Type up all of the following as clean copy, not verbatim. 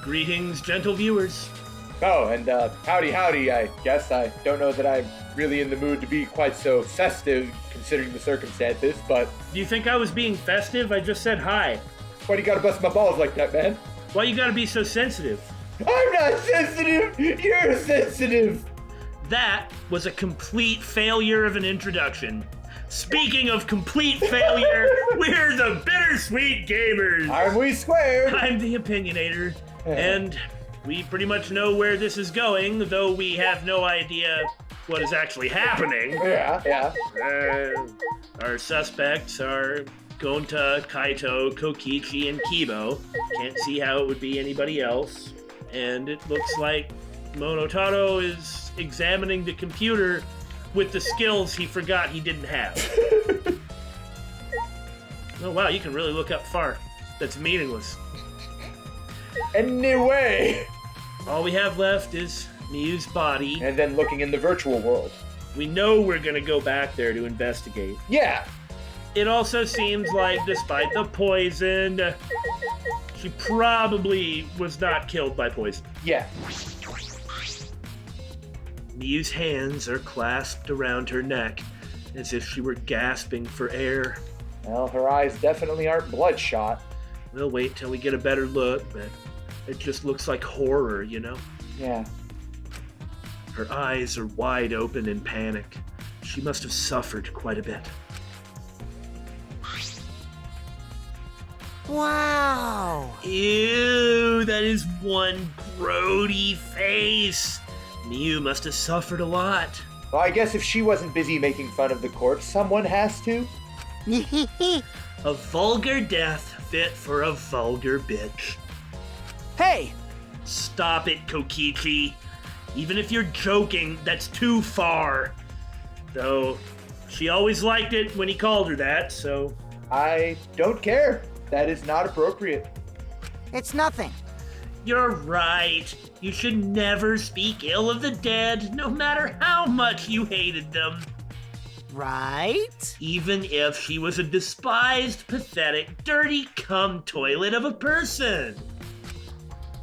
Greetings, gentle viewers. Oh, and howdy, I guess. I don't know that I'm really in the mood to be quite so festive, considering the circumstances, but... Do you think I was being festive? I just said hi. Why do you gotta bust my balls like that, man? Why you gotta be so sensitive? I'm not sensitive! You're sensitive! That was a complete failure of an introduction. Speaking of complete failure, we're the Bittersweet Gamers! Aren't we squared? I'm the Opinionator, and we pretty much know where this is going, though we have no idea what is actually happening. Yeah. Our suspects are Gonta, Kaito, Kokichi, and Kibo. Can't see how it would be anybody else. And it looks like Monotaro is examining the computer with the skills he forgot he didn't have. Oh wow, you can really look up far. That's meaningless. Anyway. All we have left is Miyu's body. And then looking in the virtual world. We know we're gonna go back there to investigate. Yeah. It also seems like, despite the poison, she probably was not killed by poison. Yeah. Miyu's hands are clasped around her neck, as if she were gasping for air. Well, her eyes definitely aren't bloodshot. We'll wait till we get a better look, but it just looks like horror, you know? Yeah. Her eyes are wide open in panic. She must have suffered quite a bit. Wow! Ew, that is one grody face. Miyu must have suffered a lot. Well, I guess if she wasn't busy making fun of the corpse, someone has to. A vulgar death fit for a vulgar bitch. Hey! Stop it, Kokichi. Even if you're joking, that's too far. Though, she always liked it when he called her that, so... I don't care. That is not appropriate. It's nothing. You're right. You should never speak ill of the dead, no matter how much you hated them. Right? Even if she was a despised, pathetic, dirty cum toilet of a person.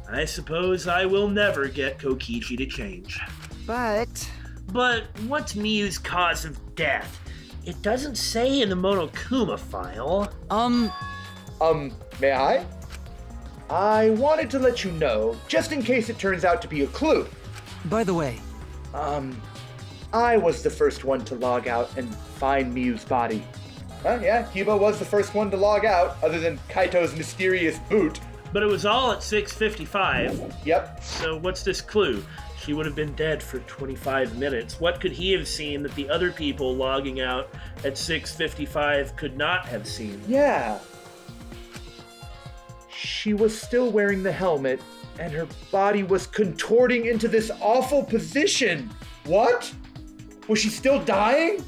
I suppose I will never get Kokichi to change. But What's Miyu's cause of death? It doesn't say in the Monokuma file. May I? I wanted to let you know, just in case it turns out to be a clue. by the way, I was the first one to log out and find Miyu's body. Yeah, Kiba was the first one to log out, other than Kaito's mysterious boot. But it was all at 6:55. Yep. So what's this clue? She would have been dead for 25 minutes. What could he have seen that the other people logging out at 6:55 could not have seen? Yeah. She was still wearing the helmet, and her body was contorting into this awful position. What? Was she still dying?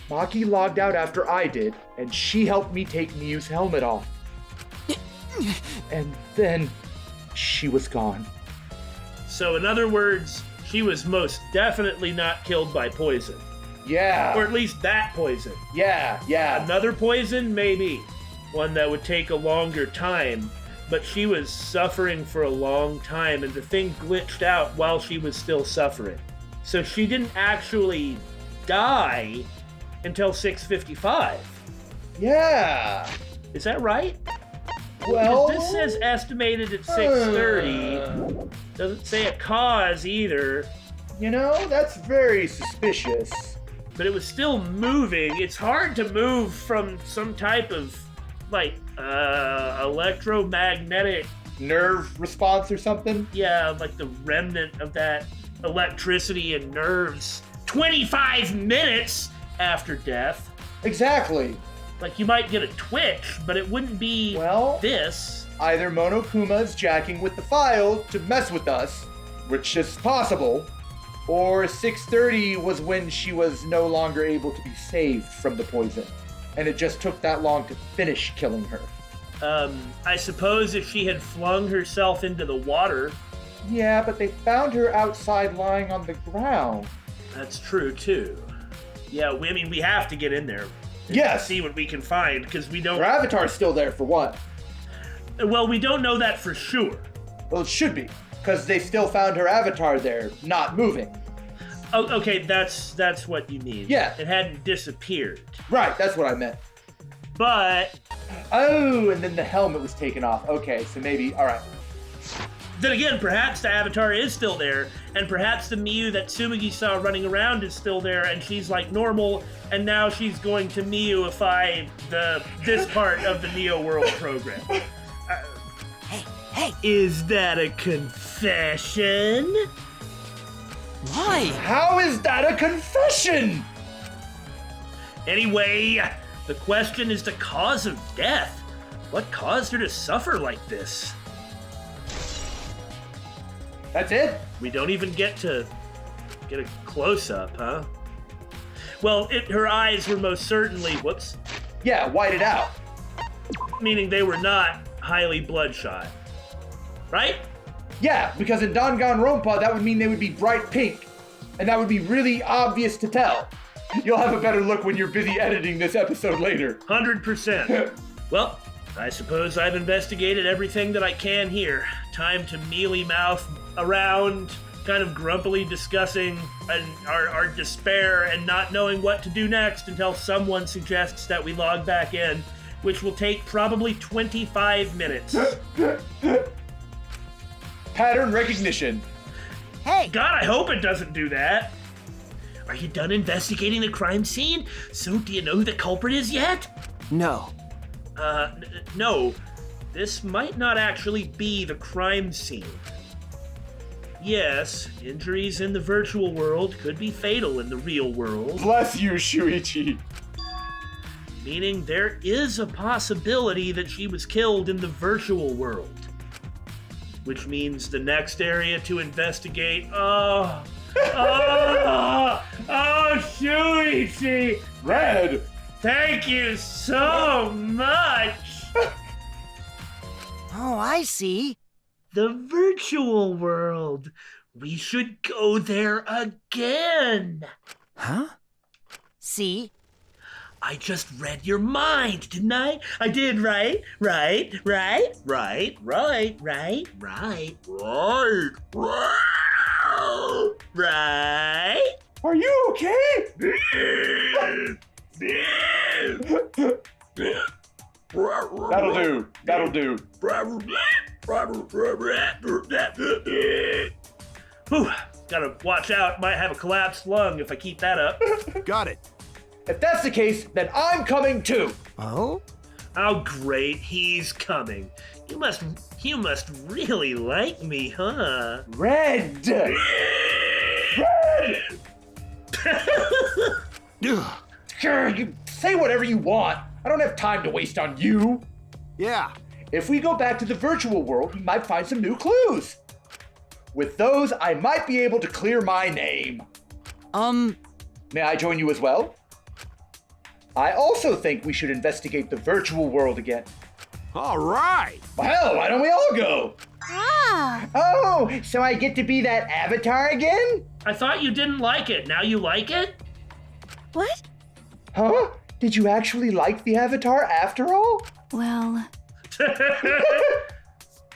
Maki logged out after I did, and she helped me take Miyu's helmet off. And then she was gone. So in other words, she was most definitely not killed by poison. Yeah. Or at least that poison. Yeah. Another poison, maybe. One that would take a longer time. But she was suffering for a long time, and the thing glitched out while she was still suffering. So she didn't actually die until 6:55. Yeah. Is that right? Well, This says estimated at 6:30. Doesn't say a cause either. You know, that's very suspicious. But it was still moving. It's hard to move from some type of, electromagnetic... Nerve response or something? Yeah, like the remnant of that electricity and nerves. 25 minutes after death. Exactly. Like, you might get a twitch, but it wouldn't be this. Either Monokuma's jacking with the file to mess with us, which is possible, or 6:30 was when she was no longer able to be saved from the poison, and it just took that long to finish killing her. I suppose if she had flung herself into the water... Yeah, but they found her outside lying on the ground. That's true, too. Yeah, we have to get in there. Yes. See what we can find, because we don't... Her avatar's still there, for one. Well, we don't know that for sure. Well, it should be, because they still found her avatar there, not moving. Oh, okay, that's what you mean. Yeah. It hadn't disappeared. Right, that's what I meant. But Oh, and then the helmet was taken off. Okay, so maybe, all right. then again, perhaps the avatar is still there, and perhaps the Miyu that Tsumugi saw running around is still there, and she's like normal, and now she's going to Miyuify this part of the Neo World program. Hey, Is that a confession? why? How is that a confession? Anyway, the question is the cause of death. What caused her to suffer like this? That's it? We don't even get a close-up, huh? Well, her eyes were most certainly, Yeah, whited out. meaning they were not highly bloodshot. Right? Yeah, because in Danganronpa, that would mean they would be bright pink. And that would be really obvious to tell. You'll have a better look when you're busy editing this episode later. 100%. Well, I suppose I've investigated everything that I can here. Time to mealy mouth around, kind of grumpily discussing our despair and not knowing what to do next until someone suggests that we log back in, which will take probably 25 minutes. Pattern recognition. Hey, God, I hope it doesn't do that. Are you done investigating the crime scene? So do you know who the culprit is yet? no. No. This might not actually be the crime scene. Yes, injuries in the virtual world could be fatal in the real world, Bless you, Shuichi. meaning there is a possibility that she was killed in the virtual world. Which means the next area to investigate. Oh, Shuichi! Red. Thank you so much! Oh, I see. The virtual world. We should go there again. Huh? See? I just read your mind, didn't I? I did, right? Right. Are you okay? That'll do. Whew, gotta watch out. Might have a collapsed lung if I keep that up. Got it. If that's the case, then I'm coming too. Oh? Oh, great, he's coming. You must really like me, huh? Red. Ugh. Sure, you say whatever you want. I don't have time to waste on you. Yeah. If we go back to the virtual world, we might find some new clues. With those, I might be able to clear my name. May I join you as well? I also think we should investigate the virtual world again. All right. Well, hell, why don't we all go? Ah, Oh, so I get to be that avatar again? I thought you didn't like it. Now you like it? what? Huh? Did you actually like the avatar after all? Well,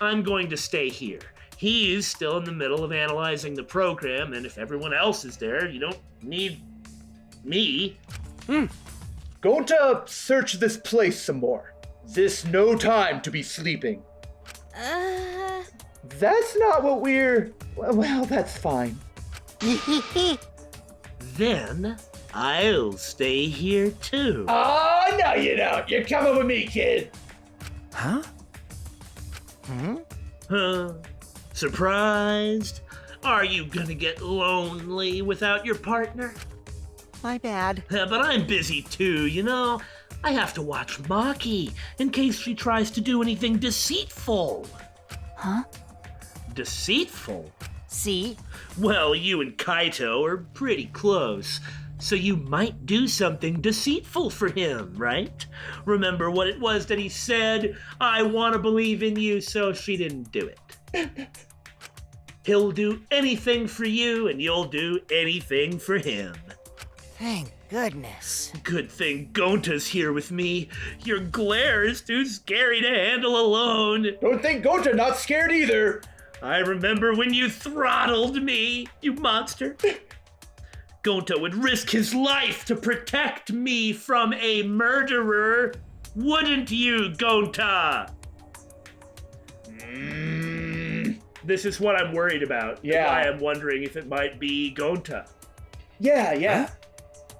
I'm going to stay here. He's still in the middle of analyzing the program, and if everyone else is there, you don't need me. Going to search this place some more. This no time to be sleeping. That's not what we're... Well, that's fine. Then I'll stay here too. Oh, no you don't. You're coming with me, kid. Huh? Huh? Surprised? Are you gonna get lonely without your partner? My bad. But I'm busy too, you know? I have to watch Maki in case she tries to do anything deceitful. huh? Deceitful? See? Well, you and Kaito are pretty close, so you might do something deceitful for him, right? Remember what it was that he said? I want to believe in you, so she didn't do it. He'll do anything for you, and you'll do anything for him. Thank goodness. Good thing Gonta's here with me. Your glare is too scary to handle alone. Don't think Gota not scared either. I remember when you throttled me, you monster. Gonta would risk his life to protect me from a murderer. Wouldn't you, Gonta? This is what I'm worried about. Yeah. Why I'm wondering if it might be Gonta. Yeah.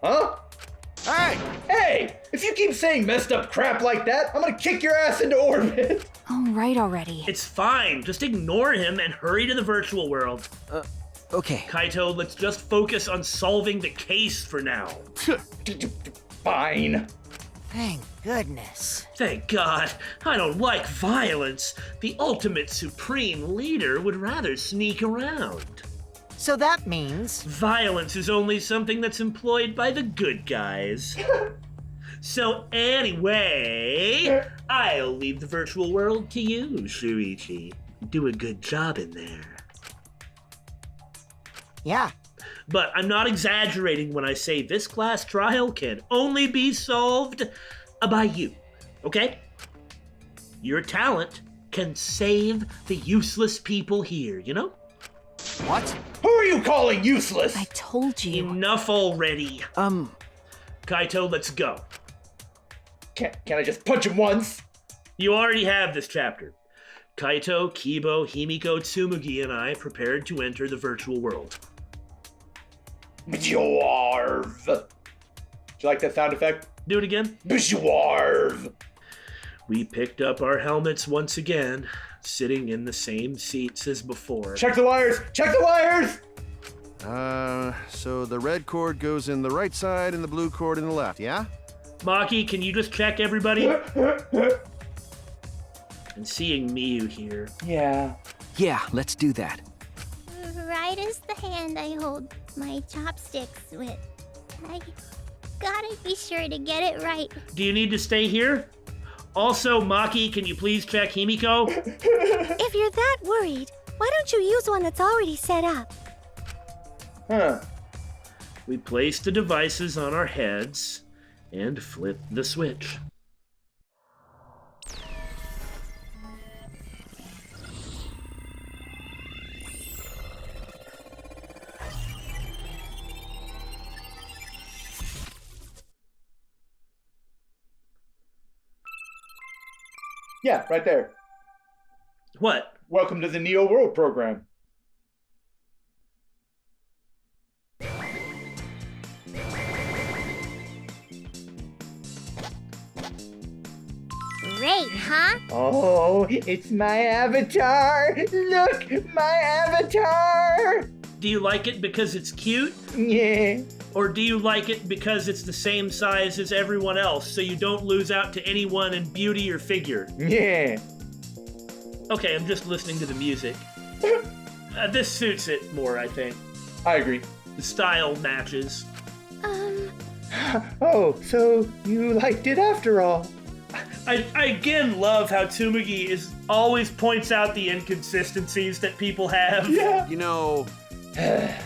Huh? Hey! Hey! If you keep saying messed up crap like that, I'm gonna kick your ass into orbit. All right already. It's fine. Just ignore him and hurry to the virtual world. Okay. Kaito, let's just focus on solving the case for now. Fine. Thank goodness. Thank God. I don't like violence. The ultimate supreme leader would rather sneak around. So that means... Violence is only something that's employed by the good guys. So anyway, I'll leave the virtual world to you, Shuichi. Do a good job in there. Yeah. But I'm not exaggerating when I say this class trial can only be solved by you, okay? Your talent can save the useless people here, you know? What? Who are you calling useless? I told you. Enough already. Kaito, let's go. Can I just punch him once? You already have this chapter. Kaito, Kibo, Himiko, Tsumugi, and I prepared to enter the virtual world. Bjorv. Do you like that sound effect? Do it again. Bjorv. We picked up our helmets once again, sitting in the same seats as before. Check the wires! Check the wires! So the red cord goes in the right side and the blue cord in the left, yeah? Maki, can you just check everybody? And seeing Miyu here. Yeah. Yeah, let's do that. Right as the hand I hold my chopsticks with. I gotta be sure to get it right. Do you need to stay here? Also, Maki, can you please check Himiko? If you're that worried, why don't you use one that's already set up? Huh. We placed the devices on our heads and flipped the switch. Yeah, right there. What? Welcome to the Neo World program. Great, huh? Oh, it's my avatar! Look, my avatar! Do you like it because it's cute? Yeah. Or do you like it because it's the same size as everyone else, so you don't lose out to anyone in beauty or figure? Yeah. Okay, I'm just listening to the music. This suits it more, I think. I agree. The style matches. Oh, so you liked it after all? I again love how Tsumugi always points out the inconsistencies that people have. Yeah. You know,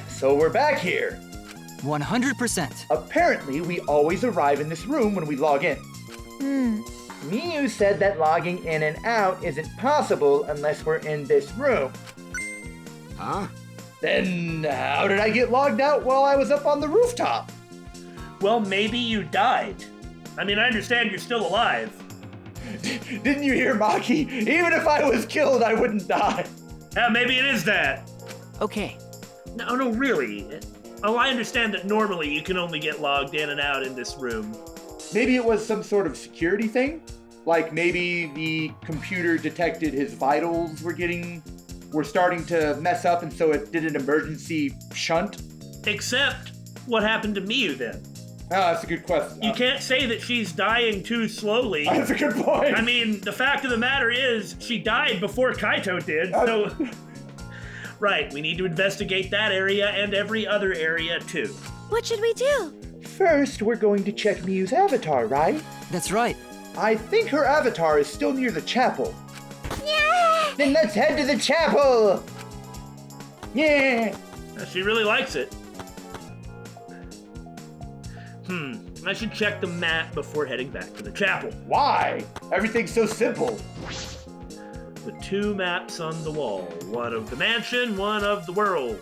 So we're back here. 100%. Apparently, we always arrive in this room when we log in. Miyu said that logging in and out isn't possible unless we're in this room. huh? Then how did I get logged out while I was up on the rooftop? Well, maybe you died. I mean, I understand you're still alive. Didn't you hear Maki? Even if I was killed, I wouldn't die. Yeah, maybe it is that. Okay. No, really. Oh, I understand that normally you can only get logged in and out in this room. Maybe it was some sort of security thing? Like maybe the computer detected his vitals were starting to mess up, and so it did an emergency shunt? Except, what happened to Miyu then? Oh, that's a good question. You can't say that she's dying too slowly. That's a good point. I mean, the fact of the matter is, she died before Kaito did, so... Right, we need to investigate that area and every other area, too. What should we do? First, we're going to check Miyu's avatar, right? That's right. I think her avatar is still near the chapel. Yeah! Then let's head to the chapel! Yeah! She really likes it. I should check the map before heading back to the chapel. Why? Everything's so simple. The 2 maps on the wall. One of the mansion, one of the world.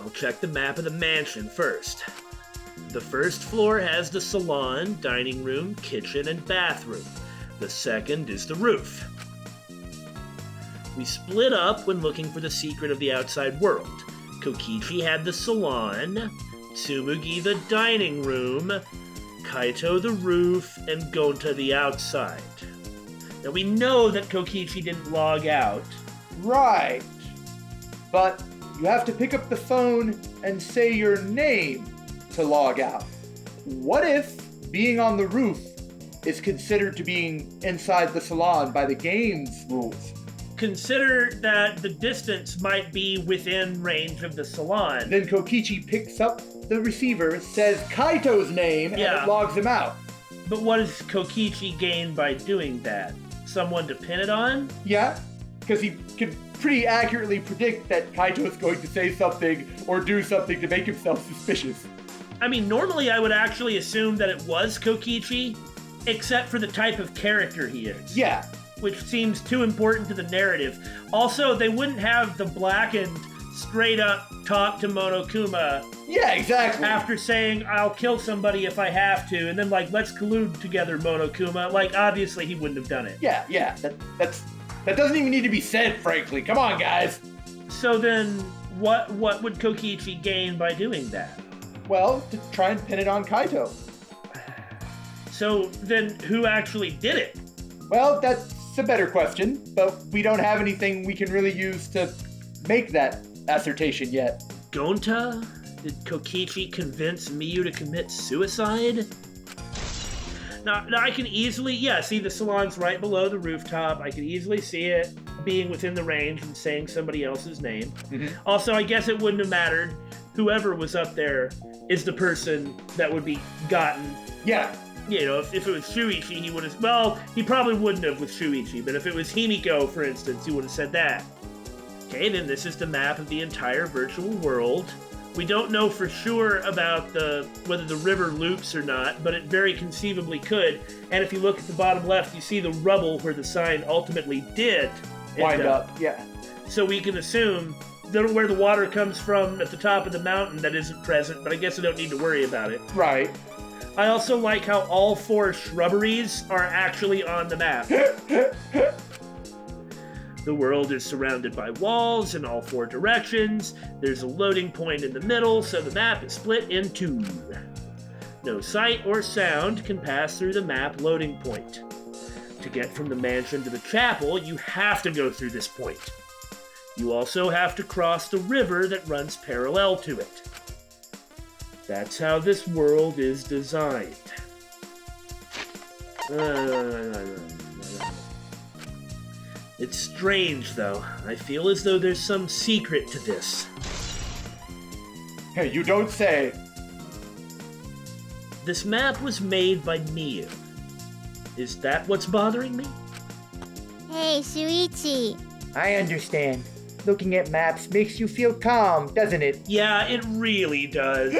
I'll check the map of the mansion first. The first floor has the salon, dining room, kitchen, and bathroom. The second is the roof. We split up when looking for the secret of the outside world. Kokichi had the salon, Tsumugi the dining room, Kaito the roof, and Gonta the outside. Now we know that Kokichi didn't log out. Right. But you have to pick up the phone and say your name to log out. What if being on the roof is considered to being inside the salon by the game's rules? Consider that the distance might be within range of the salon. Then Kokichi picks up the receiver, says Kaito's name, and Yeah. it logs him out. But what does Kokichi gain by doing that? Someone to pin it on? Yeah, because he can pretty accurately predict that Kaito is going to say something or do something to make himself suspicious. I mean, normally I would actually assume that it was Kokichi, except for the type of character he is. Yeah. Which seems too important to the narrative. Also, they wouldn't have the blackened, straight-up talk to Monokuma Yeah, exactly. after saying, I'll kill somebody if I have to, and then, like, let's collude together, Monokuma. Like, obviously he wouldn't have done it. Yeah. That doesn't even need to be said, frankly. Come on, guys. So then, what would Kokichi gain by doing that? Well, to try and pin it on Kaito. So then, who actually did it? Well, that's a better question, but we don't have anything we can really use to make that assertion yet. Gonta? Did Kokichi convince Miyu to commit suicide? Now I can easily, see the salon's right below the rooftop. I can easily see it being within the range and saying somebody else's name. Mm-hmm. Also, I guess it wouldn't have mattered. Whoever was up there is the person that would be gotten. Yeah. You know, if it was Shuichi, he would have, well, he probably wouldn't have with Shuichi, but if it was Himiko, for instance, he would have said that. Okay, then this is the map of the entire virtual world. We don't know for sure about whether the river loops or not, but it very conceivably could. And if you look at the bottom left, you see the rubble where the sign ultimately did Wind up. Yeah. So we can assume that where the water comes from at the top of the mountain, that isn't present, but I guess I don't need to worry about it. Right. I also like how all 4 shrubberies are actually on the map. The world is surrounded by walls in all 4 directions. There's a loading point in the middle, so the map is split in 2. No sight or sound can pass through the map loading point. To get from the mansion to the chapel, you have to go through this point. You also have to cross the river that runs parallel to it. That's how this world is designed. It's strange, though. I feel as though there's some secret to this. Hey, you don't say. This map was made by Miyu. Is that what's bothering me? Hey, Shuichi. I understand. Looking at maps makes you feel calm, doesn't it? Yeah, it really does.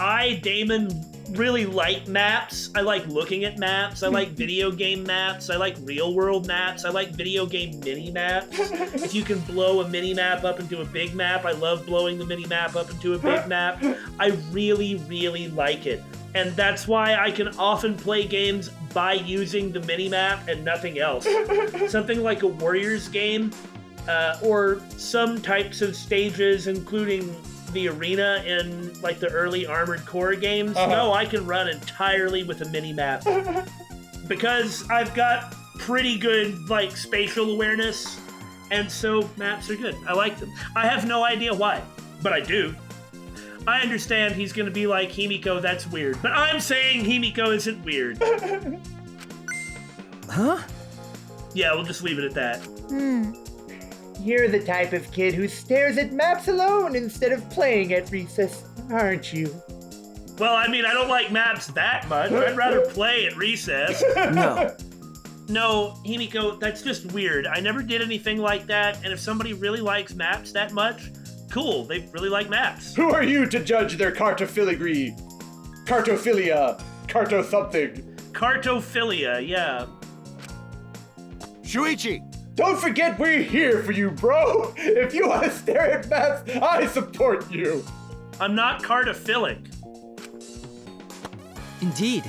I, Damon, really like maps. I like looking at maps. I like video game maps. I like real world maps. I like video game mini maps. If you can blow a mini map up into a big map, I love blowing the mini map up into a big map. I really, really like it. And that's why I can often play games by using the mini map and nothing else. Something like a Warriors game, or some types of stages, including the arena in like the early Armored Core games. No, I can run entirely with a mini map because I've got pretty good like spatial awareness, and so maps are good. I like them. I have no idea why, but I do. I understand he's gonna be like, Himiko, that's weird, but I'm saying Himiko isn't weird. Huh? Yeah, we'll just leave it at that. You're the type of kid who stares at maps alone instead of playing at recess, aren't you? Well, I mean, I don't like maps that much. I'd rather play at recess. No. No, Himiko, that's just weird. I never did anything like that, and if somebody really likes maps that much, cool, they really like maps. Who are you to judge their cartophilia? Carto something. Cartophilia, yeah. Shuichi! Don't forget we're here for you, bro! If you want to stare at maps, I support you! I'm not cartophilic. Indeed.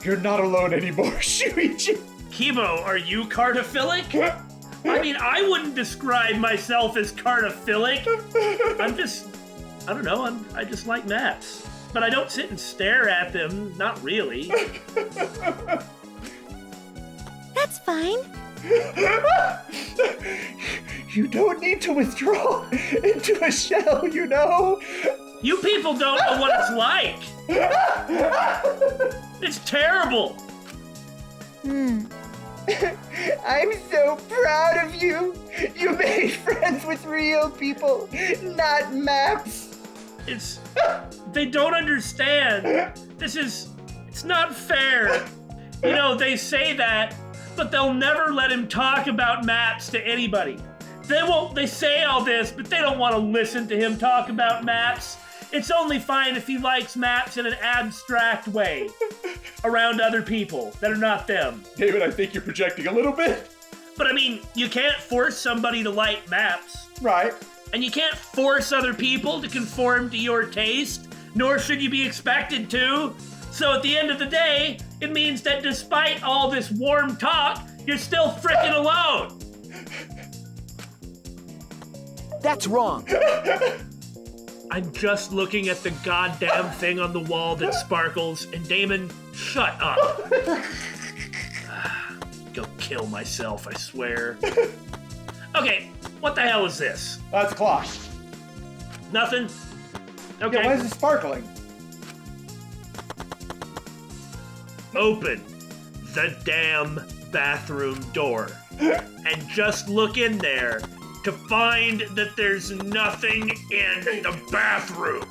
You're not alone anymore, Shuichi! Kibo, are you cartophilic? I mean, I wouldn't describe myself as cartophilic. I don't know, I just like maps. But I don't sit and stare at them, not really. That's fine. You don't need to withdraw into a shell, you know? You people don't know what it's like. It's terrible. I'm so proud of you. You made friends with real people, not maps. They don't understand. It's not fair. You know, they say that, but they'll never let him talk about maps to anybody. They say all this, but they don't want to listen to him talk about maps. It's only fine if he likes maps in an abstract way around other people that are not them. David, I think you're projecting a little bit. But I mean, you can't force somebody to like maps. Right. And you can't force other people to conform to your taste, nor should you be expected to. So at the end of the day, it means that despite all this warm talk, you're still frickin' alone. That's wrong. I'm just looking at the goddamn thing on the wall that sparkles, and Damon, shut up. Go kill myself, I swear. Okay, what the hell is this? That's a clock. Nothing? Okay. Yeah, why is it sparkling? Open the damn bathroom door and just look in there to find that there's nothing in the bathroom.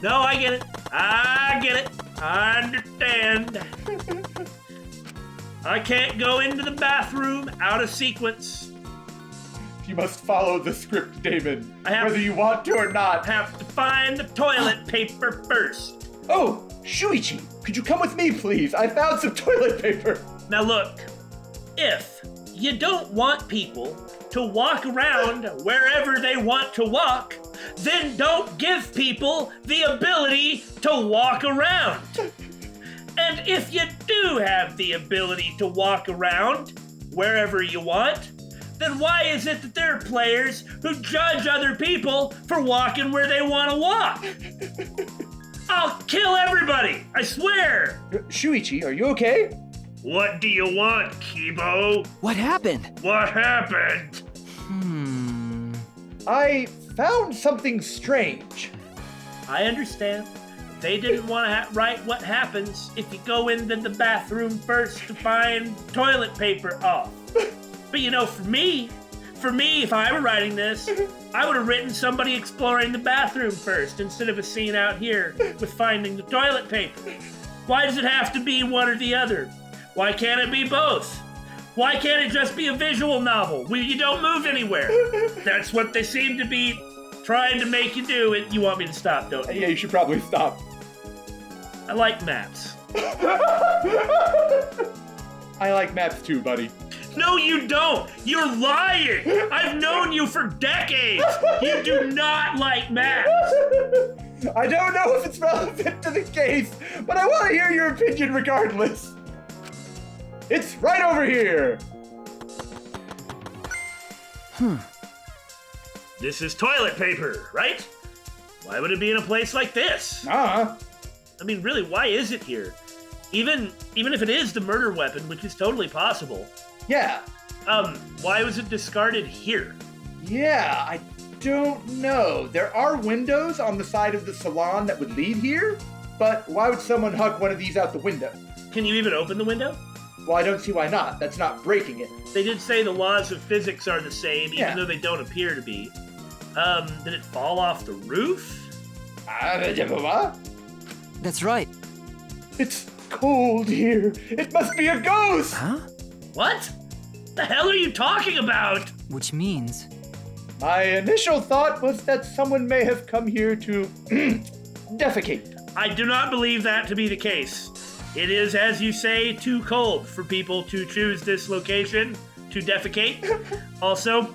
No, I get it. I understand. I can't go into the bathroom out of sequence. You must follow the script, Damon, I whether you want to or not. have to find the toilet paper first. Oh, Shuichi, could you come with me, please? I found some toilet paper. Now look, if you don't want people to walk around wherever they want to walk, then don't give people the ability to walk around. And if you do have the ability to walk around wherever you want, then why is it that there are players who judge other people for walking where they want to walk? I'll kill everybody, I swear! Shuichi, are you okay? What do you want, Kibo? What happened? What happened? I found something strange. I understand. They didn't want to write what happens if you go into the bathroom first to find toilet paper off. But you know, for me, if I were writing this, I would have written somebody exploring the bathroom first instead of a scene out here with finding the toilet paper. Why does it have to be one or the other? Why can't it be both? Why can't it just be a visual novel where you don't move anywhere? That's what they seem to be trying to make you do. And you want me to stop, don't you? Yeah, you should probably stop. I like maps. I like maps too, buddy. No, you don't. You're lying. I've known you for decades. You do not like maps. I don't know if it's relevant to the case, but I want to hear your opinion regardless. It's right over here. This is toilet paper, right? Why would it be in a place like this? Uh-huh. I mean, really, why is it here? Even if it is the murder weapon, which is totally possible. Yeah. Why was it discarded here? Yeah, I don't know. There are windows on the side of the salon that would lead here, but why would someone huck one of these out the window? Can you even open the window? Well, I don't see why not. That's not breaking it. They did say the laws of physics are the same, even Yeah. though they don't appear to be. Did it fall off the roof? That's right. It's cold here. It must be a ghost. Huh? What? The hell are you talking about? Which means... My initial thought was that someone may have come here to defecate. I do not believe that to be the case. It is, as you say, too cold for people to choose this location to defecate. Also,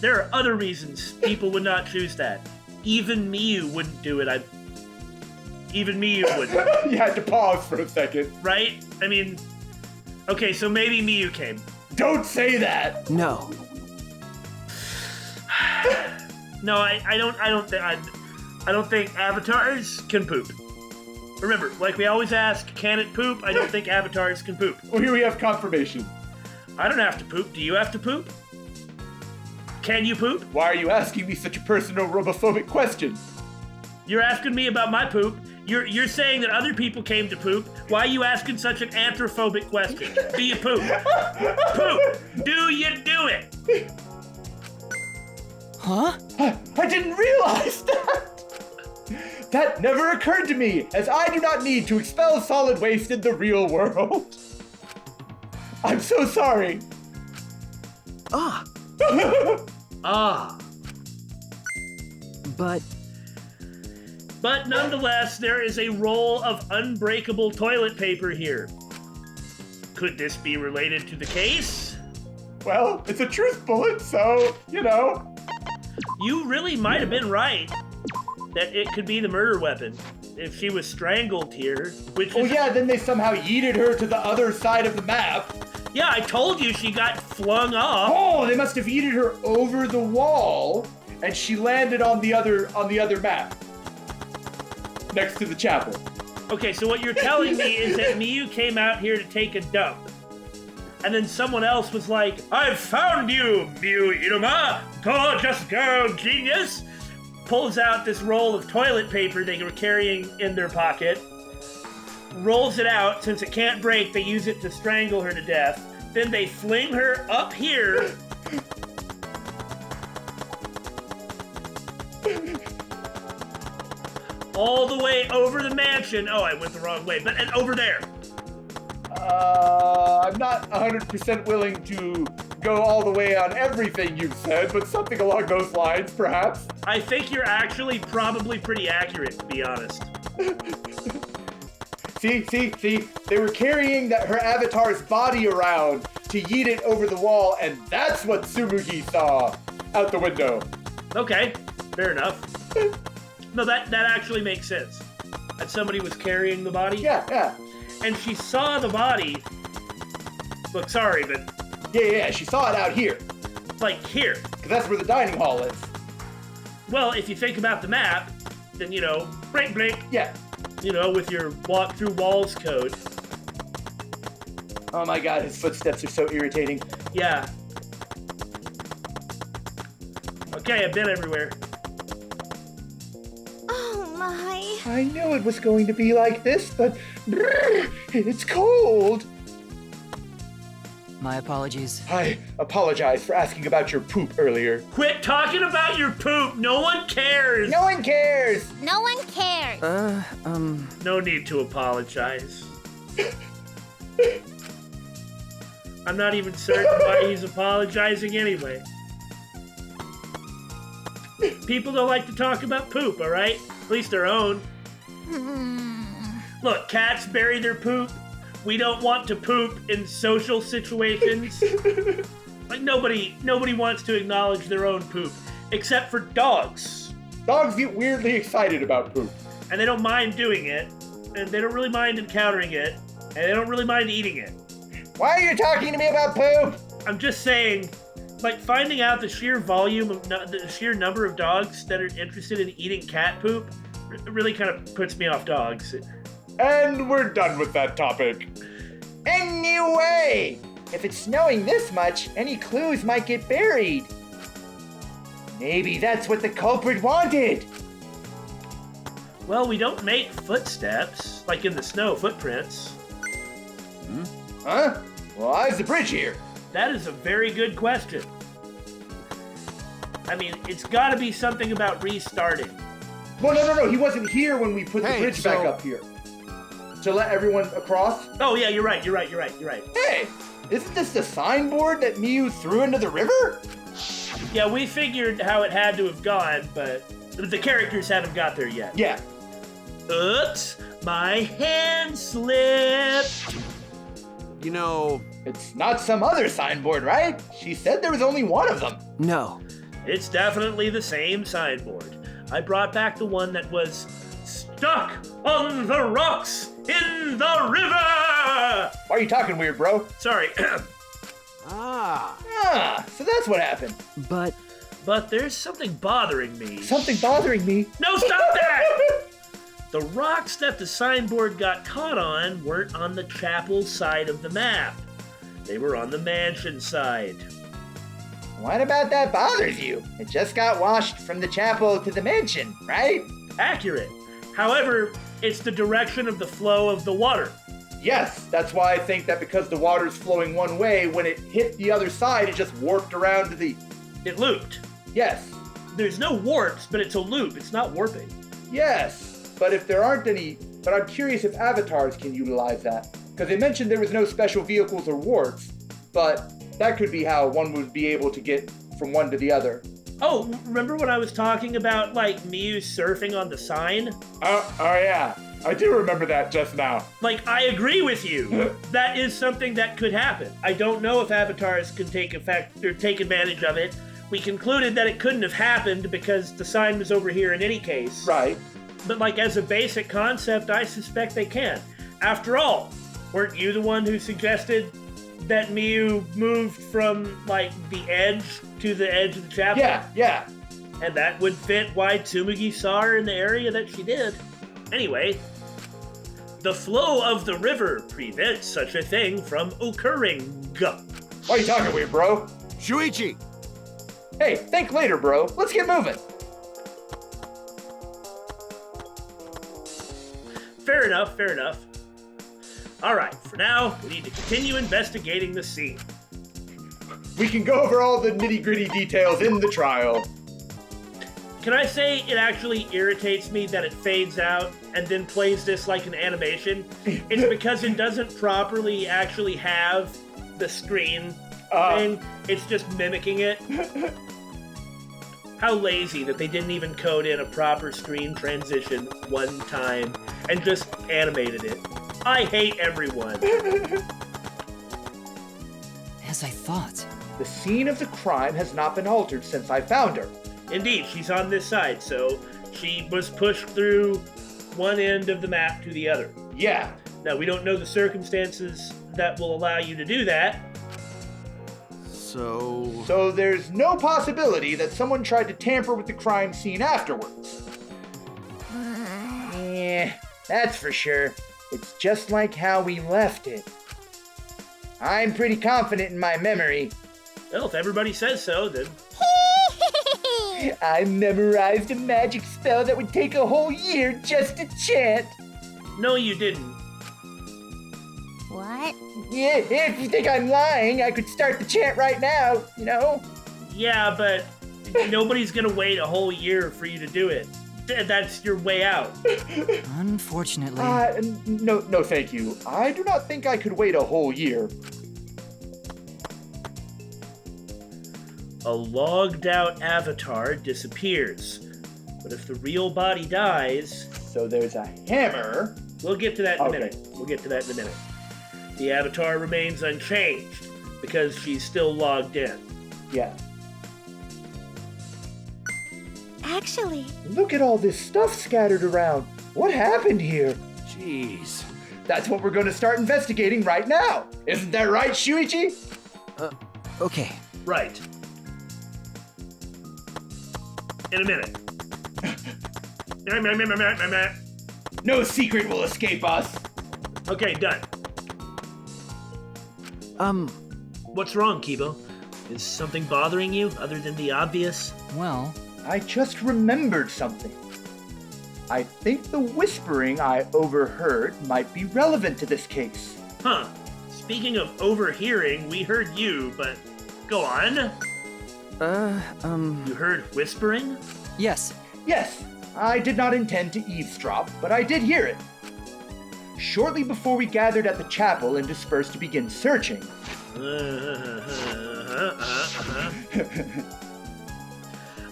there are other reasons people would not choose that. Even Miyu wouldn't do it. Even Miyu wouldn't. You had to pause for a second. Right? I mean, okay, so maybe Miyu came. Don't say that. No. No, I don't think avatars can poop. Remember, like we always ask, can it poop? I don't think avatars can poop. Well, here we have confirmation. I don't have to poop. Do you have to poop? Can you poop? Why are you asking me such a personal robophobic question? You're asking me about my poop. You're saying that other people came to poop. Why are you asking such an anthrophobic question? Do you poop? Poop. Do you do it? Huh? I didn't realize that! That never occurred to me, as I do not need to expel solid waste in the real world. I'm so sorry. Ah. Ah. But But nonetheless, there is a roll of unbreakable toilet paper here. Could this be related to the case? Well, it's a truth bullet, so, you know. You really might have been right that it could be the murder weapon if she was strangled here, which Oh is... yeah, then they somehow yeeted her to the other side of the map. Yeah, I told you she got flung off. Oh, they must have yeeted her over the wall, and she landed on the other map. Next to the chapel. Okay, so what you're telling me is that Miyu came out here to take a dump. And then someone else was like, I've found you, Miyu Iruma, gorgeous girl genius. Pulls out this roll of toilet paper they were carrying in their pocket. Rolls it out. Since it can't break, they use it to strangle her to death. Then they fling her up here. All the way over the mansion. Oh, I went the wrong way, and over there. I'm not 100% willing to go all the way on everything you've said, but something along those lines, perhaps. I think you're actually probably pretty accurate, to be honest. See, they were carrying her avatar's body around to yeet it over the wall, and that's what Tsumugi saw out the window. Okay, fair enough. No, that actually makes sense. That somebody was carrying the body? Yeah. And she saw the body. Look, sorry, but Yeah, she saw it out here, like here. because that's where the dining hall is. Well, if you think about the map, then, you know, blink, Yeah. you know, with your walk through walls code. Oh my god, his footsteps are so irritating. Yeah. Okay, I've been everywhere. Oh my. I knew it was going to be like this, but it's cold. my apologies. I apologize for asking about your poop earlier. Quit talking about your poop. No one cares. No one cares. No one cares. No need to apologize. I'm not even certain why he's apologizing anyway. People don't like to talk about poop, all right? At least their own. Look, cats bury their poop. We don't want to poop in social situations. Like nobody wants to acknowledge their own poop, except for dogs. Dogs get weirdly excited about poop. And they don't mind doing it, and they don't really mind encountering it, and they don't really mind eating it. Why are you talking to me about poop? I'm just saying, like finding out the sheer volume of the sheer number of dogs that are interested in eating cat poop really kind of puts me off dogs. And we're done with that topic. Anyway, if it's snowing this much, any clues might get buried. Maybe that's what the culprit wanted. Well, we don't make footsteps like in the snow footprints. Huh? Well, how's the bridge here? That is a very good question. I mean, it's got to be something about restarting. Well, no. He wasn't here when we put the Hey, bridge back so- up here. To let everyone across? Oh yeah, you're right. Hey, isn't this the signboard that Miyu threw into the river? Yeah, we figured how it had to have gone, but the characters haven't got there yet. Yeah. Oops! My hand slipped. You know, It's not some other signboard, right? She said there was only one of them. No. It's definitely the same signboard. I brought back the one that was stuck on the rocks in the river. Why are you talking weird, bro? Sorry, Ah, so that's what happened. But but there's something bothering me. Something bothering me. No, stop that! The rocks that the signboard got caught on weren't on the chapel side of the map. They were on the mansion side. What about that bothers you? It just got washed from the chapel to the mansion, right? Accurate. However, it's the direction of the flow of the water. Yes, that's why I think that because the water's flowing one way, when it hit the other side, it just warped around to the... It looped. Yes, There's no warps, but it's a loop. It's not warping. yes. But if there aren't any... But I'm curious if avatars can utilize that. Because they mentioned there was no special vehicles or warps, but that could be how one would be able to get from one to the other. Oh, remember when I was talking about, like, Miu surfing on the sign? Oh yeah. I do remember that just now. Like, I agree with you. That is something that could happen. I don't know if avatars can take effect or take advantage of it. We concluded that it couldn't have happened because the sign was over here in any case. Right. But, like, as a basic concept, I suspect they can. After all, weren't you the one who suggested that Miu moved from, like, the edge to the edge of the chapel? Yeah. And that would fit why Tsumugi saw her in the area that she did. Anyway, the flow of the river prevents such a thing from occurring. Why are you talking weird, bro? Shuichi! Hey, think later, bro. Let's get moving. Fair enough, fair enough. Alright, for now, we need to continue investigating the scene. We can go over all the nitty-gritty details in the trial. Can I say it actually irritates me that it fades out and then plays this like an animation? It's because it doesn't properly actually have the screen thing. It's just mimicking it. How lazy that they didn't even code in a proper screen transition one time and just animated it. I hate everyone. as I thought. The scene of the crime has not been altered since I found her. Indeed, she's on this side, so she was pushed through one end of the map to the other. Yeah. Now, we don't know the circumstances that will allow you to do that. So there's no possibility that someone tried to tamper with the crime scene afterwards. Yeah, that's for sure. It's just like how we left it. I'm pretty confident in my memory. Well, if everybody says so, then... I memorized a magic spell that would take a whole year just to chant. No, you didn't. What? Yeah, if you think I'm lying, I could start the chant right now, you know? Yeah, but nobody's gonna wait a whole year for you to do it. That's your way out. Unfortunately. No, thank you. I do not think I could wait a whole year. A logged out avatar disappears. But if the real body dies... So there's a hammer. We'll get to that in a Okay. minute. The avatar remains unchanged because she's still logged in. Yeah. Actually, Look at all this stuff scattered around. What happened here? Jeez. That's what we're going to start investigating right now. Isn't that right, Shuichi? Okay. Right. In a minute. No secret will escape us. Okay, done. What's wrong, Kibo? Is something bothering you other than the obvious? Well, I just remembered something. I think the whispering I overheard might be relevant to this case. Huh. Speaking of overhearing, we heard you, but go on. You heard whispering? yes. Yes, I did not intend to eavesdrop, but I did hear it. Shortly before we gathered at the chapel and dispersed to begin searching.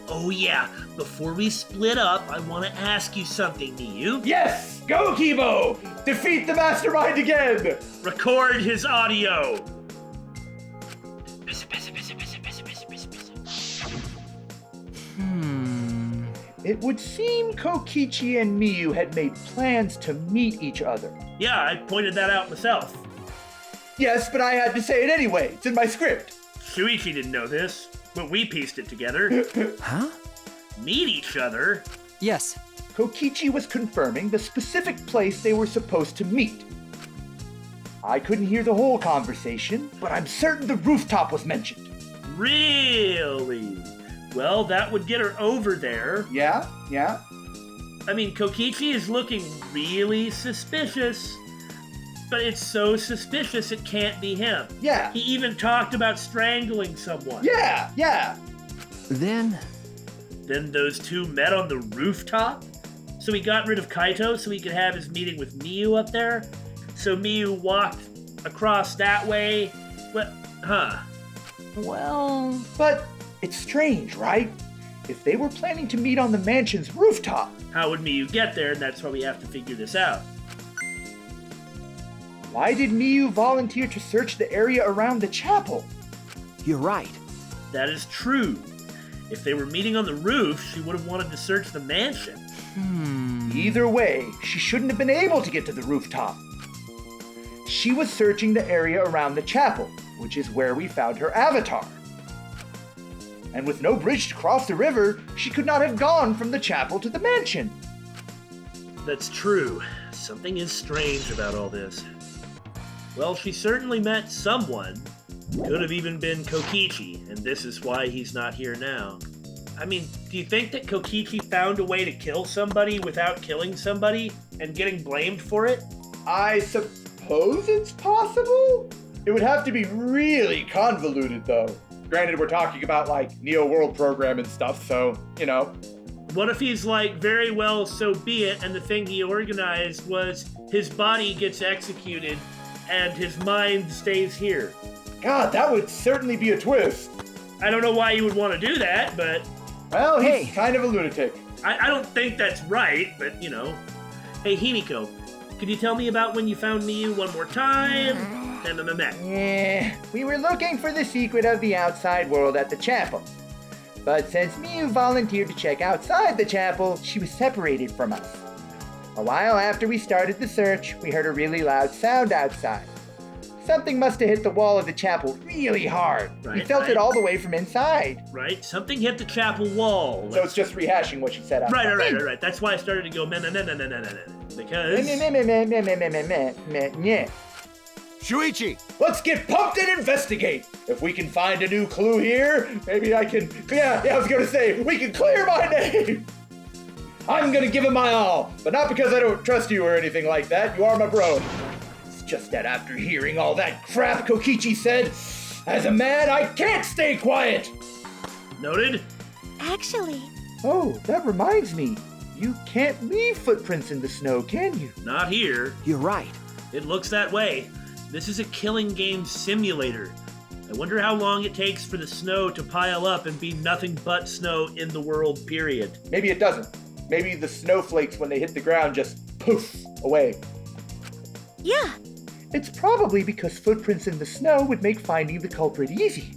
Oh yeah, before we split up, I want to ask you something, Miyu. Yes! Go, Kibo! Defeat the mastermind again! Record his audio. It would seem Kokichi and Miyu had made plans to meet each other. Yeah, I pointed that out myself. Yes, but I had to say it anyway. It's in my script. Shuichi didn't know this, but we pieced it together. Huh? Meet each other? Yes. Kokichi was confirming the specific place they were supposed to meet. I couldn't hear the whole conversation, but I'm certain the rooftop was mentioned. Really? Well, that would get her over there. Yeah? I mean, Kokichi is looking really suspicious, but it's so suspicious it can't be him. Yeah. He even talked about strangling someone. Yeah. Then, Those two met on the rooftop? So he got rid of Kaito so he could have his meeting with Miyu up there? So Miyu walked across that way? well... But it's strange, right? If they were planning to meet on the mansion's rooftop. How would Miyu get there? And that's why we have to figure this out. Why did Miyu volunteer to search the area around the chapel? You're right. That is true. If they were meeting on the roof, she would have wanted to search the mansion. Either way, she shouldn't have been able to get to the rooftop. She was searching the area around the chapel, which is where we found her avatar. And with no bridge to cross the river, she could not have gone from the chapel to the mansion. That's true. Something is strange about all this. Well, she certainly met someone. Could have even been Kokichi, and this is why he's not here now. I mean, do you think that Kokichi found a way to kill somebody without killing somebody and getting blamed for it? I suppose it's possible? It would have to be really convoluted, though. Granted, we're talking about, like, Neo World Program and stuff, so, you know. What if he's like, very well, so be it, and the thing he organized was his body gets executed and his mind stays here? God, that would certainly be a twist. I don't know why you would want to do that, but Well, he's Hey. kind of a lunatic. I don't think that's right, but you know. Hey, Himiko, could you tell me about when you found Miyu one more time? Yeah, we were looking for the secret of the outside world at the chapel. But since Miyu volunteered to check outside the chapel, she was separated from us. A while after we started the search, we heard a really loud sound outside. Something must have hit the wall of the chapel really hard. We Right, felt right. it all the way from inside. Right? Something hit the chapel wall. So it's just rehashing what she said outside. Right. That's why I started to go meh. Because Shuichi! Let's get pumped and investigate. If we can find a new clue here, maybe I can. Yeah, I was gonna say we can clear my name. I'm gonna give it my all, but not because I don't trust you or anything like that. You are my bro. It's just that after hearing all that crap Kokichi said, as a man, I can't stay quiet. noted. Actually, Oh, that reminds me. You can't leave footprints in the snow, can you? Not here. You're right. It looks that way. This is a killing game simulator. I wonder how long it takes for the snow to pile up and be nothing but snow in the world, period. Maybe it doesn't. Maybe the snowflakes, when they hit the ground, just poof away. yeah, It's probably because footprints in the snow would make finding the culprit easy.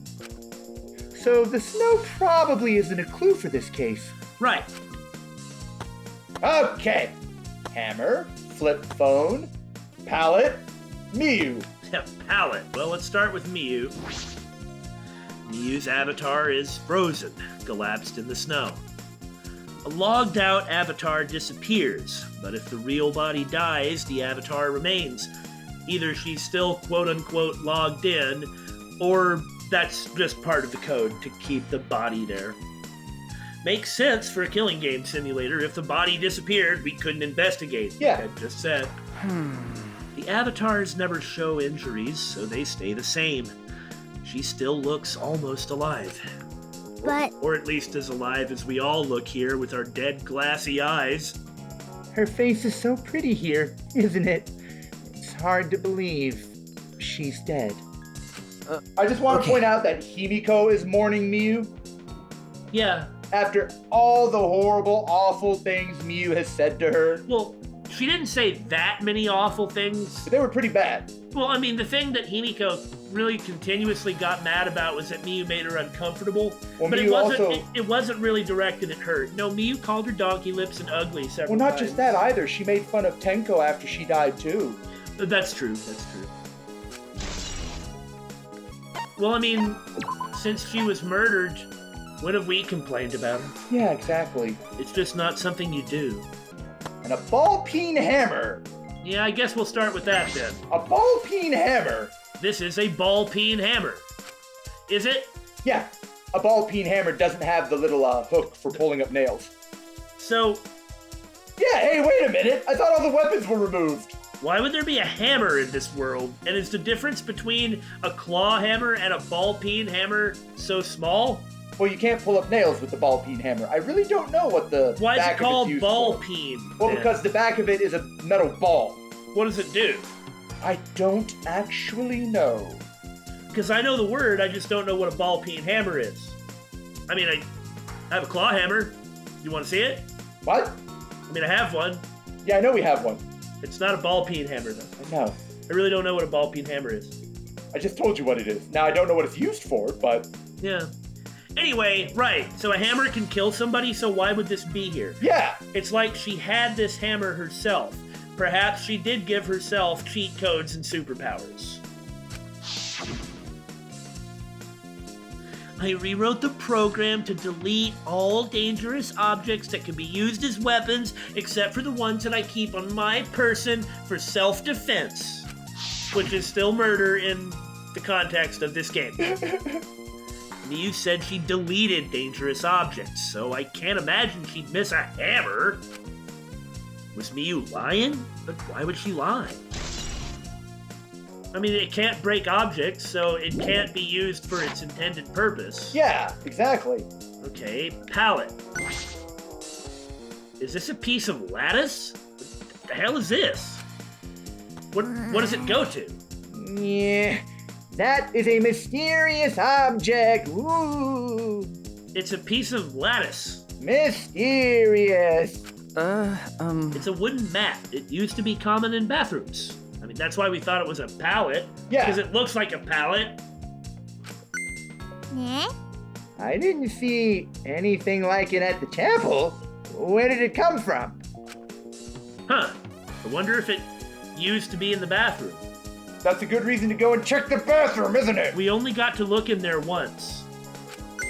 So the snow probably isn't a clue for this case. Right. Okay. Hammer, flip phone, palette, Miyu. Palette. Well, let's start with Miyu. Miyu's avatar is frozen, collapsed in the snow. A logged out avatar disappears, but if the real body dies, the avatar remains. Either she's still quote unquote logged in, or that's just part of the code to keep the body there. Makes sense for a killing game simulator. If the body disappeared, we couldn't investigate. Yeah. Like I just said. The avatars never show injuries, so they stay the same. She still looks almost alive. But Or at least as alive as we all look here with our dead glassy eyes. Her face is so pretty here, isn't it? It's hard to believe she's dead. I just want to okay. point out that Himiko is mourning Miyu. Yeah, After all the horrible, awful things Miyu has said to her, Well, she didn't say that many awful things. they were pretty bad. Well, I mean, the thing that Himiko really continuously got mad about was that Miyu made her uncomfortable. Well, but Miyu it wasn't. also- It wasn't really directed at her. No, Miyu called her donkey lips and ugly several Well, not times. just that either. She made fun of Tenko after she died, too. That's true. That's true. Well, I mean, since she was murdered, when have we complained about her? Yeah, exactly. It's just not something you do. And a ball-peen hammer. Yeah, I guess we'll start with that then. A ball-peen hammer. This is a ball-peen hammer. Is it? Yeah, a ball-peen hammer doesn't have the little hook for pulling up nails. So, Yeah, hey, wait a minute. I thought all the weapons were removed. why would there be a hammer in this world? And is the difference between a claw hammer and a ball-peen hammer so small? Well, you can't pull up nails with the ball-peen hammer. I really don't know what the Why is back it of called it's used for. ball-peen? Well, then? because the back of it is a metal ball. What does it do? I don't actually know. Because I know the word, I just don't know what a ball-peen hammer is. I mean, I have a claw hammer. You want to see it? What? I mean, I have one. Yeah, I know we have one. It's not a ball-peen hammer, though. I know. I really don't know what a ball-peen hammer is. I just told you what it is. Now, I don't know what it's used for, but Yeah. Anyway, right. So a hammer can kill somebody, so why would this be here? yeah. It's like she had this hammer herself. Perhaps she did give herself cheat codes and superpowers. I rewrote the program to delete all dangerous objects that can be used as weapons, except for the ones that I keep on my person for self-defense, which is still murder in the context of this game. Miyu said she deleted dangerous objects, so I can't imagine she'd miss a hammer. Was Miyu lying? But why would she lie? I mean, it can't break objects, so it can't be used for its intended purpose. Yeah, exactly. Okay, pallet. Is this a piece of lattice? What the hell is this? What does it go to? Yeah. That is a mysterious object. Ooh. It's a piece of lattice. Mysterious. It's a wooden mat. It used to be common in bathrooms. I mean, that's why we thought it was a pallet. Yeah. Because it looks like a pallet. Eh? I didn't see anything like it at the temple. Where did it come from? Huh. I wonder if it used to be in the bathroom. That's a good reason to go and check the bathroom, isn't it? We only got to look in there once.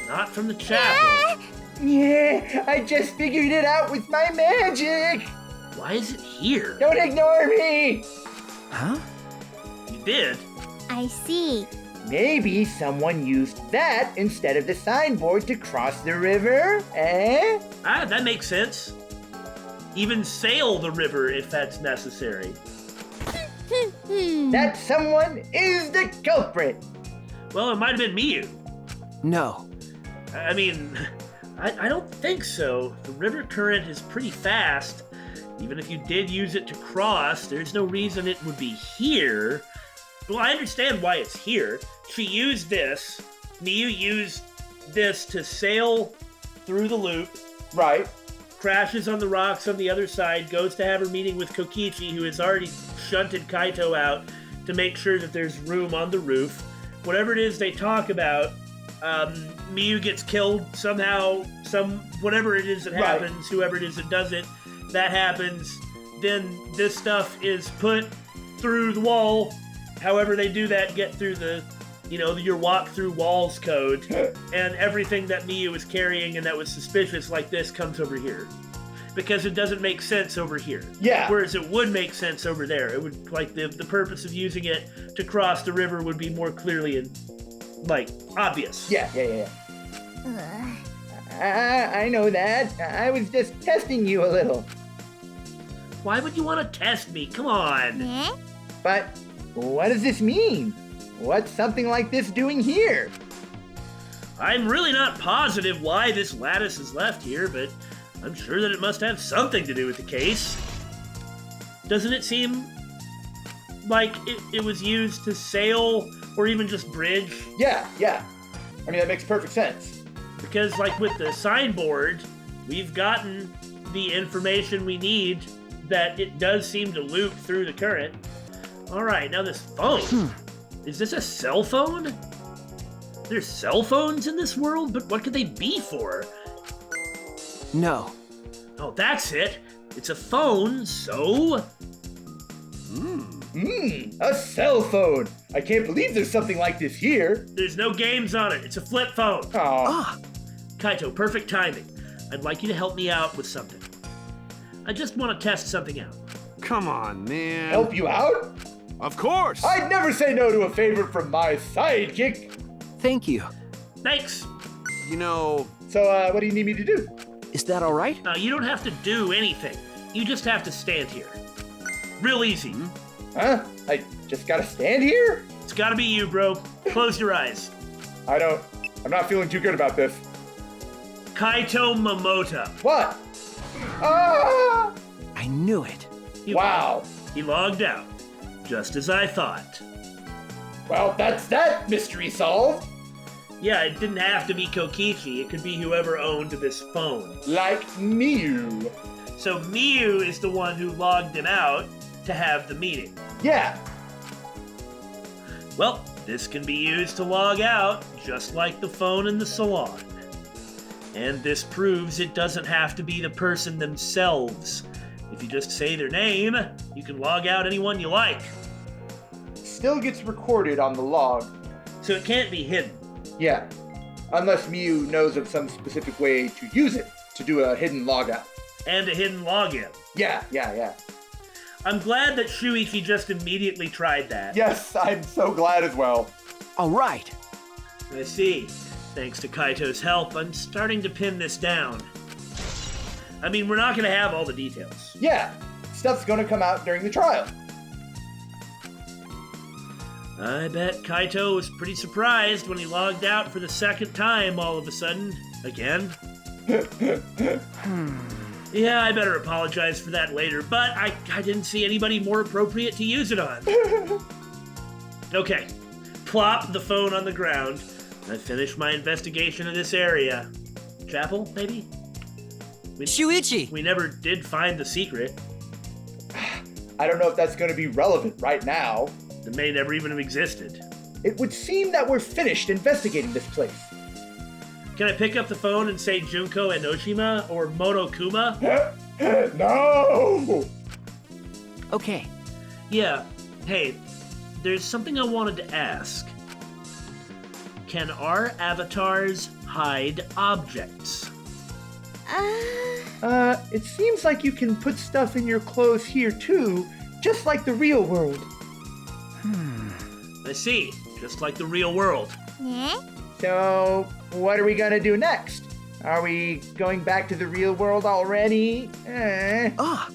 Not from the chapel. Yeah, I just figured it out with my magic. Why is it here? Don't ignore me. Huh? You did? I see. Maybe someone used that instead of the signboard to cross the river, eh? Ah, that makes sense. Even sail the river if that's necessary. That someone is the culprit. Well, it might have been Miyu. No. I mean, I don't think so. The river current is pretty fast. Even if you did use it to cross, there's no reason it would be here. Well, I understand why it's here. She used this. Miyu used this to sail through the loop, Right. crashes on the rocks on the other side, goes to have her meeting with Kokichi, who has already shunted Kaito out to make sure that there's room on the roof. Whatever it is they talk about, Miyu gets killed somehow, whatever it is that Right. happens, whoever it is that does it, that happens. Then this stuff is put through the wall. However they do that, get through the, your walk through walls code, and everything that Miyu is carrying and that was suspicious like this comes over here. Because it doesn't make sense over here. Yeah. Whereas it would make sense over there. It would, like, the purpose of using it to cross the river would be more clearly and, obvious. Yeah. I know that. I was just testing you a little. Why would you want to test me? Come on. Eh? But what does this mean? What's something like this doing here? I'm really not positive why this lattice is left here, but I'm sure that it must have something to do with the case. Doesn't it seem like it was used to sail or even just bridge? Yeah. I mean, that makes perfect sense. Because, like with the signboard, we've gotten the information we need that it does seem to loop through the current. Alright, now this phone. Is this a cell phone? There's cell phones in this world, but what could they be for? No. Oh, that's it. It's a phone, so... A cell phone. I can't believe there's something like this here. There's no games on it. It's a flip phone. Aw. Ah, Kaito, perfect timing. I'd like you to help me out with something. I just want to test something out. Come on, man. Help you out? Of course. I'd never say no to a favor from my sidekick. thank you. Thanks. You know, So, what do you need me to do? Is that all right? Now, you don't have to do anything. You just have to stand here. Real easy. Huh? I just gotta stand here? It's gotta be you, bro. Close your eyes. I'm not feeling too good about this. Kaito Momota. What? Ah! I knew it. Wow. He logged out. Just as I thought. Well, that's that mystery solved. Yeah, it didn't have to be Kokichi. It could be whoever owned this phone. Like Miu. So Miu is the one who logged him out to have the meeting. Yeah. Well, this can be used to log out, just like the phone in the salon. And this proves it doesn't have to be the person themselves. If you just say their name, you can log out anyone you like. Still gets recorded on the log. So it can't be hidden. Yeah. Unless Miu knows of some specific way to use it to do a hidden logout. And a hidden login. Yeah. I'm glad that Shuichi just immediately tried that. Yes, I'm so glad as well. All right. I see. Thanks to Kaito's help, I'm starting to pin this down. I mean, we're not going to have all the details. Yeah. Stuff's gonna come out during the trial. I bet Kaito was pretty surprised when he logged out for the second time all of a sudden. Again. Yeah, I better apologize for that later, but I didn't see anybody more appropriate to use it on. Okay, plop the phone on the ground. I finished my investigation of this area. Chapel, maybe? Shuichi! We never did find the secret. I don't know if that's gonna be relevant right now. The may never even have existed. It would seem that we're finished investigating this place. Can I pick up the phone and say Junko and Oshima or Monokuma? No! Okay. Yeah. Hey, there's something I wanted to ask. Can our avatars hide objects? It seems like you can put stuff in your clothes here too, just like the real world. I see. Just like the real world. Yeah? So, what are we gonna do next? Are we going back to the real world already? Ah,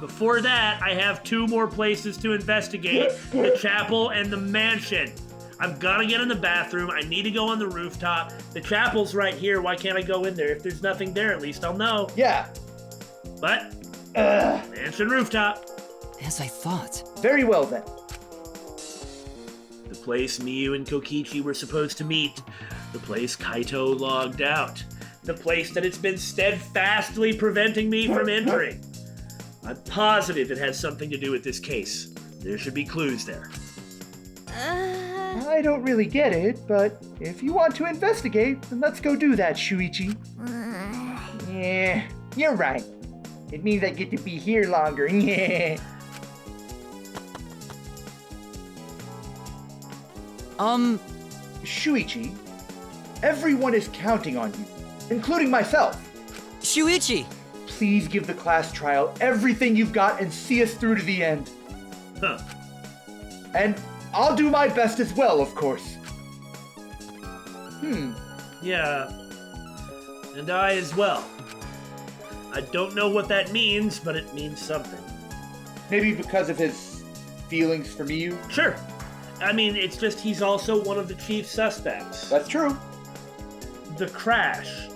Before that, I have two more places to investigate. The chapel and the mansion. I've got to get in the bathroom. I need to go on the rooftop. The chapel's right here. Why can't I go in there? If there's nothing there, at least I'll know. Yeah. But, mansion rooftop. as I thought. Very well then. The place Miu and Kokichi were supposed to meet. The place Kaito logged out. The place that it's been steadfastly preventing me from entering. I'm positive it has something to do with this case. There should be clues there. I don't really get it, but if you want to investigate, then let's go do that, Shuichi. Yeah, you're right. It means I get to be here longer. Yeah. Shuichi, everyone is counting on you, including myself. Shuichi! Please give the class trial everything you've got and see us through to the end. Huh. And I'll do my best as well, of course. Yeah. And I as well. I don't know what that means, but it means something. Maybe because of his feelings for Miu. Sure. I mean, it's just he's also one of the chief suspects. That's true. The crash.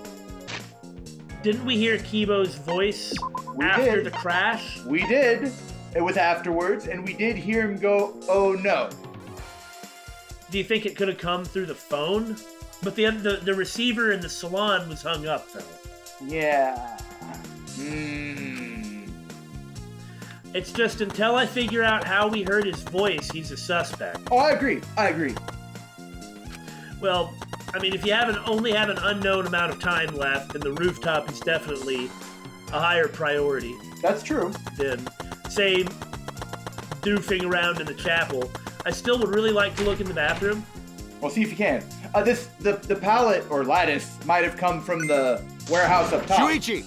Didn't we hear Kibo's voice We after did. the crash? We did. It was afterwards, and we did hear him go, "Oh no." Do you think it could have come through the phone? But the receiver in the salon was hung up, though. Yeah. It's just until I figure out how we heard his voice, he's a suspect. Oh, I agree. Well, I mean, if you only have an unknown amount of time left, then the rooftop is definitely a higher priority That's true. than, say, doofing around in the chapel. I still would really like to look in the bathroom. Well, see if you can. The pallet or lattice might have come from the warehouse up top. Shuichi!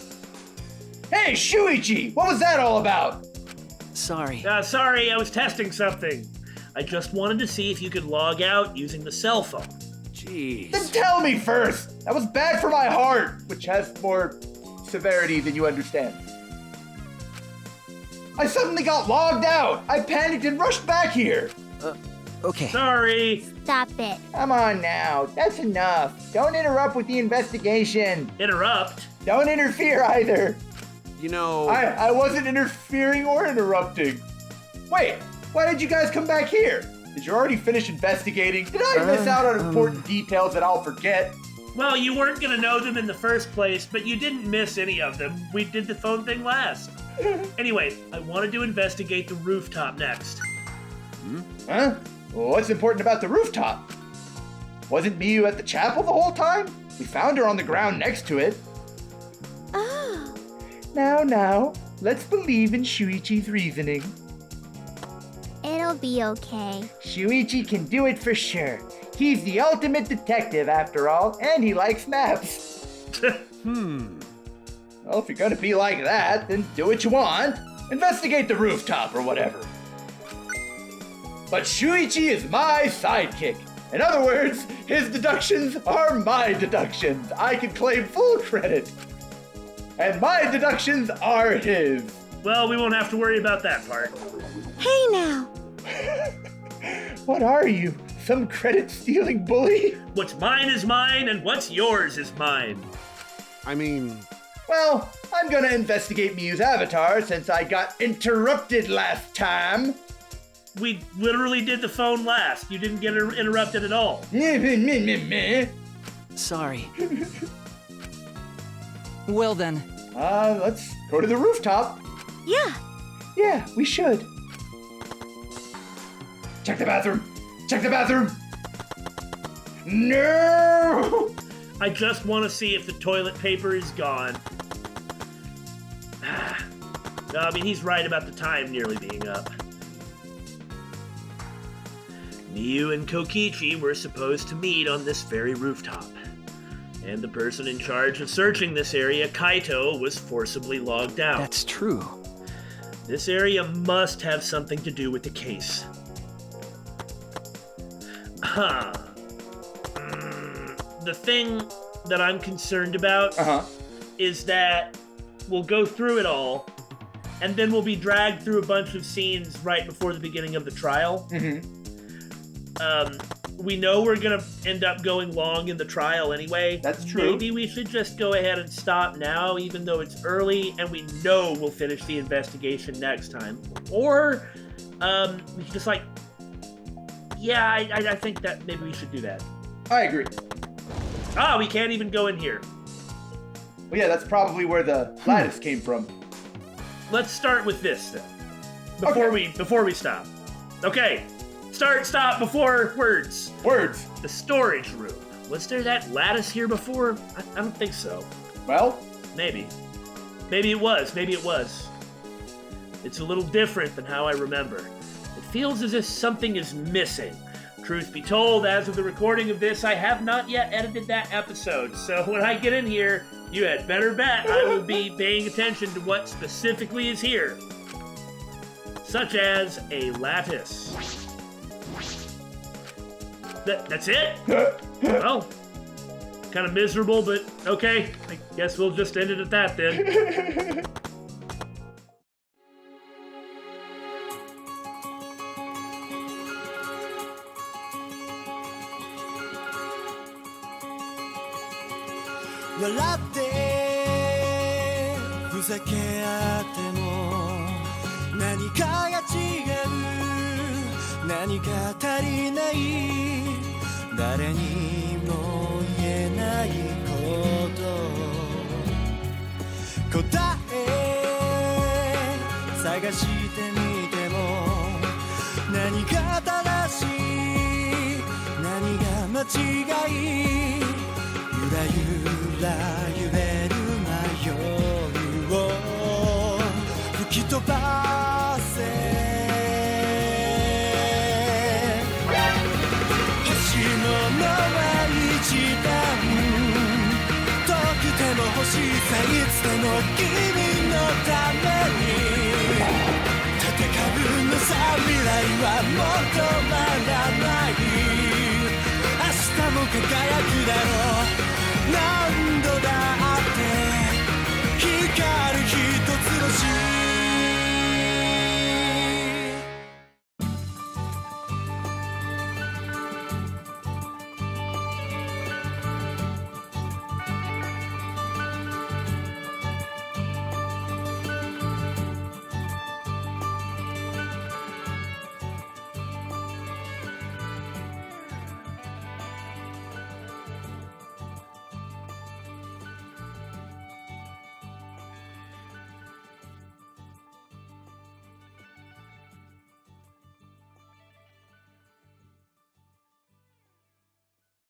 Hey, Shuichi! What was that all about? Sorry. Sorry, I was testing something. I just wanted to see if you could log out using the cell phone. Jeez. Then tell me first! That was bad for my heart, which has more severity than you understand. I suddenly got logged out! I panicked and rushed back here! Okay. Sorry. Stop it. Come on now, that's enough. Don't interrupt with the investigation. Interrupt. Don't interfere either. You know... I wasn't interfering or interrupting. Wait, why did you guys come back here? Did you already finish investigating? Did I miss out on important details that I'll forget? Well, you weren't gonna know them in the first place, but you didn't miss any of them. We did the phone thing last. Anyway, I wanted to investigate the rooftop next. Huh? Well, what's important about the rooftop? Wasn't Miyu at the chapel the whole time? We found her on the ground next to it. Oh. Now, let's believe in Shuichi's reasoning. It'll be okay. Shuichi can do it for sure. He's the ultimate detective after all, and he likes maps. Well, if you're gonna be like that, then do what you want. Investigate the rooftop or whatever. But Shuichi is my sidekick. In other words, his deductions are my deductions. I can claim full credit. And my deductions are his. Well, we won't have to worry about that part. Hey now. What are you? Some credit-stealing bully? What's mine is mine, and what's yours is mine. I mean... Well, I'm gonna investigate Miyu's avatar since I got interrupted last time. We literally did the phone last. You didn't get interrupted at all. Sorry. Well then. Let's go to the rooftop. Yeah. Yeah, we should. Check the bathroom. Check the bathroom. No! I just want to see if the toilet paper is gone. No, I mean, he's right about the time nearly being up. Miyu and Kokichi were supposed to meet on this very rooftop. And the person in charge of searching this area, Kaito, was forcibly logged out. That's true. This area must have something to do with the case. The thing that I'm concerned about is that we'll go through it all, and then we'll be dragged through a bunch of scenes right before the beginning of the trial. We know we're gonna end up going long in the trial anyway. That's true. Maybe we should just go ahead and stop now, even though it's early and we know we'll finish the investigation next time. Or, we should just I think that maybe we should do that. I agree. We can't even go in here. Well, yeah, that's probably where the lattice came from. Let's start with this then. Before we stop. Okay. Stop before words. Words. The storage room. Was there that lattice here before? I don't think so. Well, Maybe. Maybe it was. It's a little different than how I remember. It feels as if something is missing. Truth be told, as of the recording of this, I have not yet edited that episode, so when I get in here, you had better bet I will be paying attention to what specifically is here. Such as a lattice. That's it? Well, kind of miserable, but okay. I guess we'll just end it at that then.笑ってふざけ合っても何かが違う何か足りない誰にも探してみても何が正しい何が間違いゆらゆら揺れる迷いを吹き飛ばせ星のは一段遠くても星さいつでも君のために戦うのさ未来はもう止まらない明日も輝くだろう